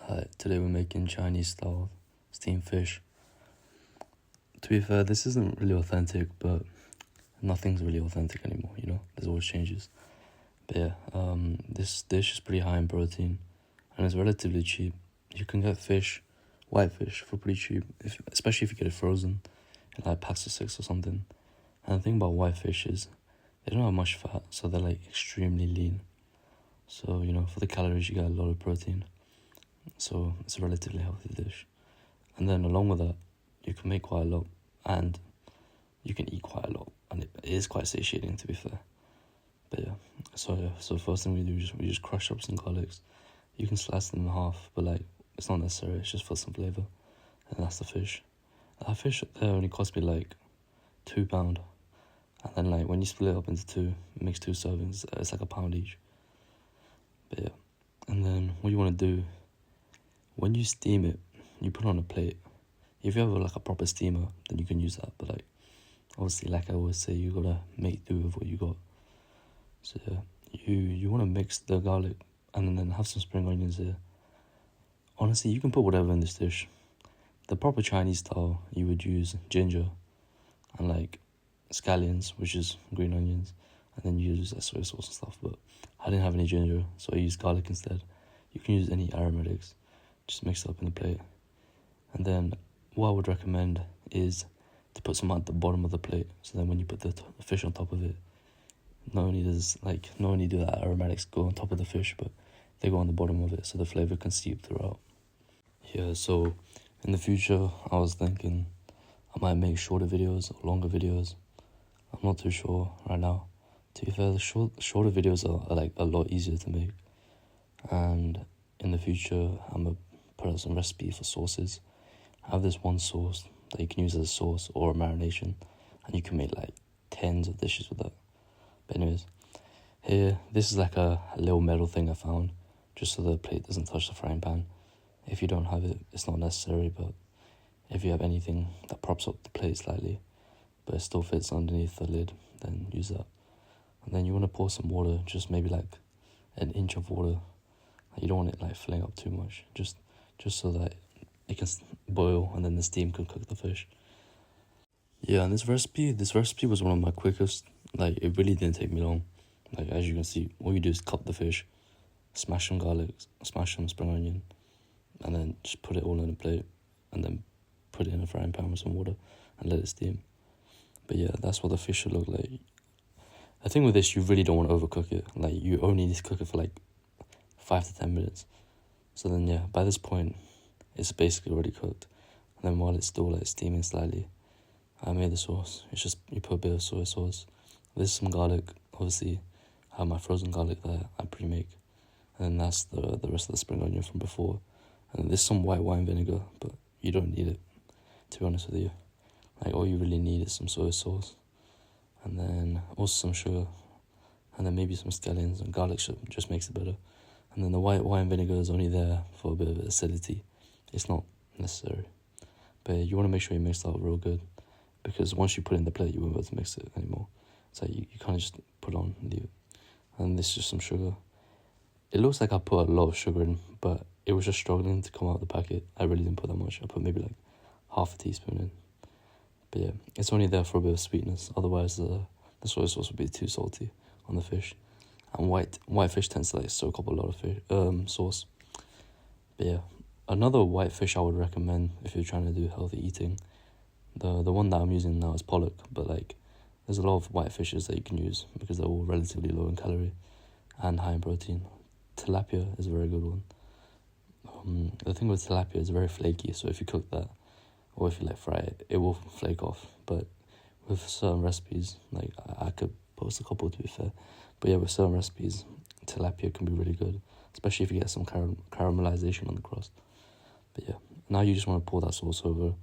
Hi, today we're making Chinese style steamed fish. To be fair, this isn't really authentic, but nothing's really authentic anymore, There's always changes. But yeah, this dish is pretty high in protein and it's relatively cheap. You can get white fish, for pretty cheap, especially if you get it frozen in like packs of 6 or something. And the thing about white fish is they don't have much fat, so they're like extremely lean. So, for the calories, you get a lot of protein. So it's a relatively healthy dish. And then along with that, you can make quite a lot and you can eat quite a lot. And it is quite satiating, to be fair. But yeah, so first thing we do is we just crush up some garlics. You can slice them in half, but like it's not necessary, it's just for some flavour. And that's the fish. That fish there only cost me like £2. And then like when you split it up into two, it makes 2 servings, it's like £1 each. But yeah, and then what you want to do, when you steam it, you put it on a plate. If you have like a proper steamer, then you can use that. But like, obviously, like I always say, you gotta make do with what you got. So yeah, you want to mix the garlic and then have some spring onions here. Honestly, you can put whatever in this dish. The proper Chinese style, you would use ginger and like scallions, which is green onions, and then you use soy sauce and stuff. But I didn't have any ginger, so I used garlic instead. You can use any aromatics. Just mix it up in the plate. And then what I would recommend is to put some at the bottom of the plate. So then when you put the fish on top of it, not only do that aromatics go on top of the fish, but they go on the bottom of it so the flavour can seep throughout. Yeah, so in the future, I was thinking I might make shorter videos or longer videos. I'm not too sure right now. To be fair, the shorter videos are like a lot easier to make. And in the future, I'm going to put out some recipe for sauces. I have this one sauce that you can use as a sauce or a marination, and you can make like tens of dishes with that. But anyways, here, this is like a little metal thing I found, just so the plate doesn't touch the frying pan. If you don't have it, it's not necessary, but if you have anything that props up the plate slightly, but it still fits underneath the lid, then use that. And then you want to pour some water, just maybe like an inch of water. You don't want it like filling up too much, just so that it can boil and then the steam can cook the fish. Yeah, and this recipe was one of my quickest. Like, it really didn't take me long. Like, as you can see, all you do is cut the fish, smash some garlic, smash some spring onion, and then just put it all in a plate, and then put it in a frying pan with some water and let it steam. But yeah, that's what the fish should look like. The thing with this, you really don't want to overcook it. Like, you only need to cook it for like 5 to 10 minutes. So then yeah, by this point, it's basically already cooked. And then while it's still like steaming slightly, I made the sauce. It's just, you put a bit of soy sauce. There's some garlic, obviously. I have my frozen garlic there, I pre-make. And then that's the rest of the spring onion from before. And there's some white wine vinegar, but you don't need it, to be honest with you. Like, all you really need is some soy sauce. And then also some sugar. And then maybe some scallions, and garlic just makes it better. And then the white wine vinegar is only there for a bit of acidity. It's not necessary. But you want to make sure you mix that up real good, because once you put it in the plate, you won't be able to mix it anymore. So you kind of just put it on and leave it. And this is just some sugar. It looks like I put a lot of sugar in, but it was just struggling to come out of the packet. I really didn't put that much. I put maybe like half a teaspoon in. But yeah, it's only there for a bit of sweetness. Otherwise, the soy sauce would be too salty on the fish. And white fish tends to like soak up a lot of fish, sauce. But yeah, another white fish I would recommend if you're trying to do healthy eating. The one that I'm using now is pollock, but like there's a lot of white fishes that you can use because they're all relatively low in calorie and high in protein. Tilapia is a very good one. The thing with tilapia is very flaky, so if you cook that or if you like fry it, it will flake off. But with certain recipes, like I could post a couple to be fair, but yeah, with certain recipes, tilapia can be really good, especially if you get some caramelization on the crust. But yeah, now you just want to pour that sauce over.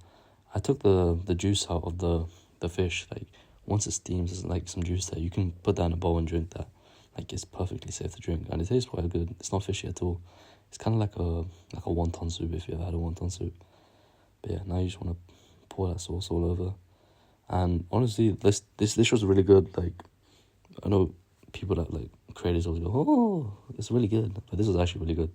I took the juice out of the fish. Like, once it steams, there's like some juice there. You can put that in a bowl and drink that. Like, it's perfectly safe to drink, and it tastes quite good. It's not fishy at all. It's kind of like a wonton soup, if you ever had a wonton soup. But yeah, now you just want to pour that sauce all over. And honestly, this dish was really good. Like, I know people that like creators always go, "Oh, it's really good," but this is actually really good.